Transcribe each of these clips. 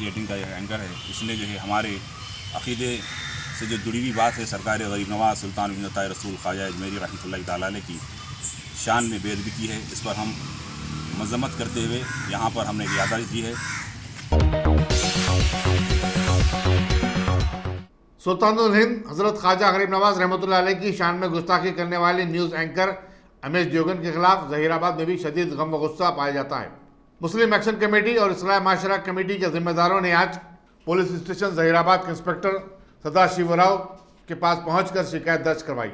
Eighteen کا anchor ہے، اس نے جو ہے ہمارے عقیدے سے جو جڑی ہوئی بات ہے سرکار غریب نواز سلطان بن عطا رسول خواجہ اجمیری رحمۃ اللہ تعالیٰ علیہ کی شان میں بے ادبی کی ہے، اس پر ہم مذمت کرتے ہوئے یہاں پر ہم نے یادداشت دی ہے۔ سلطان الہند حضرت خواجہ غریب نواز رحمۃ اللہ علیہ کی شان میں گستاخی کرنے والے نیوز اینکر امیش دیوگن کے خلاف ظہیر آباد میں بھی شدید غم و غصہ پایا جاتا ہے۔ مسلم ایکشن کمیٹی اور اصلاح معاشرہ کمیٹی کے ذمہ داروں نے آج پولیس اسٹیشن ظہیر آباد کے انسپکٹر سدا شیو راؤ کے پاس پہنچ کر شکایت درج کروائی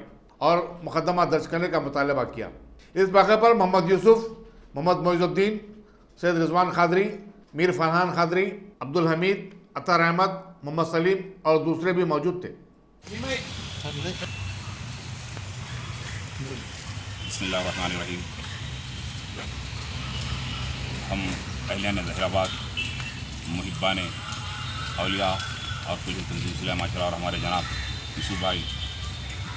اور مقدمہ درج کرنے کا مطالبہ کیا۔ اس موقع پر محمد یوسف، محمد معیز الدین، سید رضوان خادری، میر فرحان خادری، عبدالحمید، عطار احمد، محمد سلیم اور دوسرے بھی موجود تھے۔ بسم اللہ الرحمن الرحیم۔ ہم اہلیان ظہیر آباد، محبان اولیاء اور کچھ تنظیم اصلاح معاشرہ اور ہمارے جناب یوسف بھائی،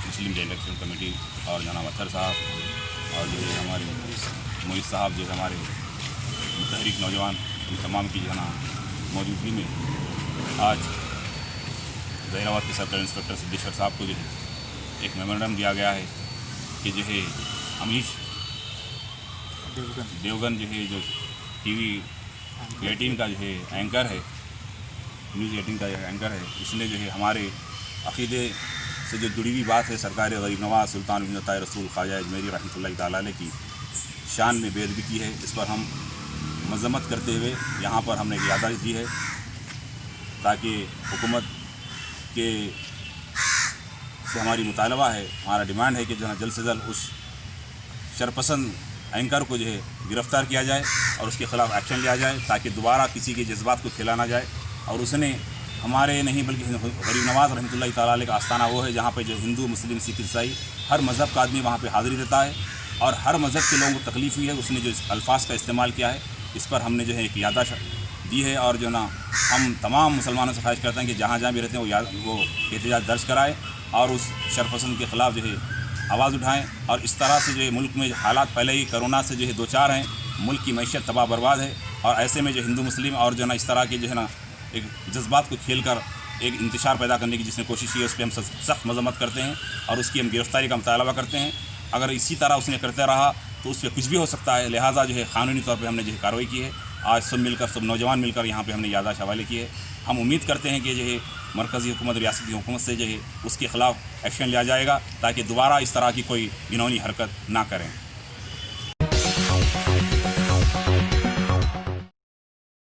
مسلم جوائنٹ ایکشن کمیٹی اور جناب اطہر صاحب اور جو ہے ہمارے معیز صاحب، جو ہمارے متحرک نوجوان، ان تمام کی جو ہے نا موجودگی میں آج ظہیر آباد کے سرکل انسپکٹر صدیقر صاحب کو جو ہے ایک میمورنڈم دیا گیا ہے کہ جو ہے امیش دیوگن جو ہے جو ٹی وی 18 کا جو ہے اینکر ہے، نیوز 18 کا اینکر ہے، اس نے جو ہے ہمارے عقیدے سے جو جڑی ہوئی بات ہے سرکار غریب نواز سلطان بن عطا رسول خواجہ اجمیری رحمۃ اللہ تعالیٰ علیہ کی شان میں بے ادبی کی ہے، اس پر ہم مذمت کرتے ہوئے یہاں پر ہم نے یادداشت دی ہے تاکہ حکومت کے سے ہماری مطالبہ ہے، ہمارا ڈیمانڈ ہے کہ جو ہے جلد سے جلد اس شرپسند اینکر کو جو ہے گرفتار کیا جائے اور اس کے خلاف ایکشن لیا جائے تاکہ دوبارہ کسی کے جذبات کو کھیلا نہ جائے۔ اور اس نے ہمارے نہیں بلکہ غریب نواز رحمۃ اللہ تعالیٰ علیہ کا آستانہ وہ ہے جہاں پہ جو ہندو، مسلم، سکھ، عیسائی ہر مذہب کا آدمی وہاں پہ حاضری دیتا ہے اور ہر مذہب کے لوگوں کو تکلیف ہوئی ہے، اس نے جو الفاظ کا استعمال کیا ہے اس پر ہم نے جو ہے ایک یادداشت دی ہے اور جو نا ہم تمام مسلمانوں سے خواہش کرتے ہیں کہ جہاں جہاں بھی رہتے ہیں وہ احتجاج درج کرائے اور اس شرپسند کے خلاف جو ہے آواز اٹھائیں۔ اور اس طرح سے جو ہے ملک میں حالات پہلے ہی کرونا سے جو ہے دوچار ہیں، ملک کی معیشت تباہ برباد ہے اور ایسے میں جو ہندو مسلم اور جو ہے نا اس طرح کے جو ہے نا ایک جذبات کو کھیل کر ایک انتشار پیدا کرنے کی جس نے کوشش کی ہے اس پہ ہم سخت مذمت کرتے ہیں اور اس کی ہم گرفتاری کا مطالبہ کرتے ہیں۔ اگر اسی طرح اس نے کرتے رہا تو اس پہ کچھ بھی ہو سکتا ہے، لہٰذا جو ہے قانونی طور پہ ہم نے جو ہے کارروائی کی ہے۔ آج سب نوجوان مل کر یہاں پہ ہم نے یادداشت حوالے کی ہے۔ ہم امید کرتے ہیں کہ جو ہے مرکزی حکومت، ریاستی حکومت سے جو ہے اس کے خلاف ایکشن لیا جائے گا تاکہ دوبارہ اس طرح کی کوئی گھناؤنی حرکت نہ کریں۔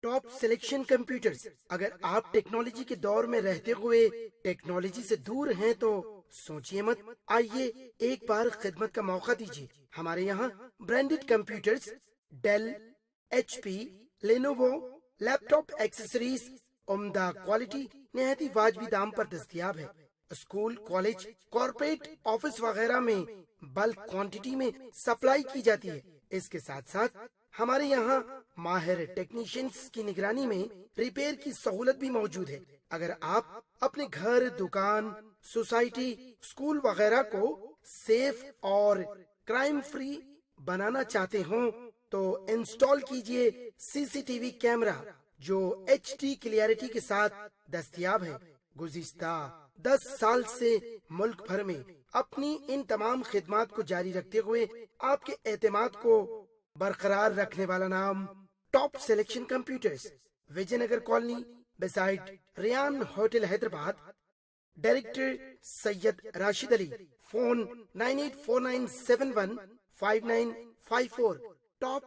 ٹاپ سلیکشن کمپیوٹرز، اگر آپ ٹیکنالوجی کے دور میں رہتے ہوئے ٹیکنالوجی سے دور ہیں تو سوچئے مت، آئیے ایک بار خدمت کا موقع دیجیے۔ ہمارے یہاں branded computers, Dell, H P, Lenovo, laptop accessories عمدہ کوالٹی نہایت واجبی دام پر دستیاب ہے۔ اسکول، کالج، کارپوریٹ آفس وغیرہ میں بلک کوانٹٹی میں سپلائی کی جاتی ہے۔ اس کے ساتھ ساتھ ہمارے یہاں ماہر ٹیکنیشینز کی نگرانی میں ریپیئر کی سہولت بھی موجود ہے۔ اگر آپ اپنے گھر، دکان، سوسائٹی، اسکول وغیرہ کو سیف اور کرائم فری بنانا چاہتے ہوں تو انسٹال کیجئے سی سی ٹی وی کیمرہ جو ایچ ڈی کلیئرٹی کے ساتھ دستیاب ہے۔ گزشتہ 10 سال سے ملک بھر میں اپنی ان تمام خدمات کو جاری رکھتے ہوئے آپ کے اعتماد کو برقرار رکھنے والا نام top selection computers, Vijay Nagar colony beside Ryan hotel Hyderabad, director Syed Rashid Ali, phone 9849715954۔ Top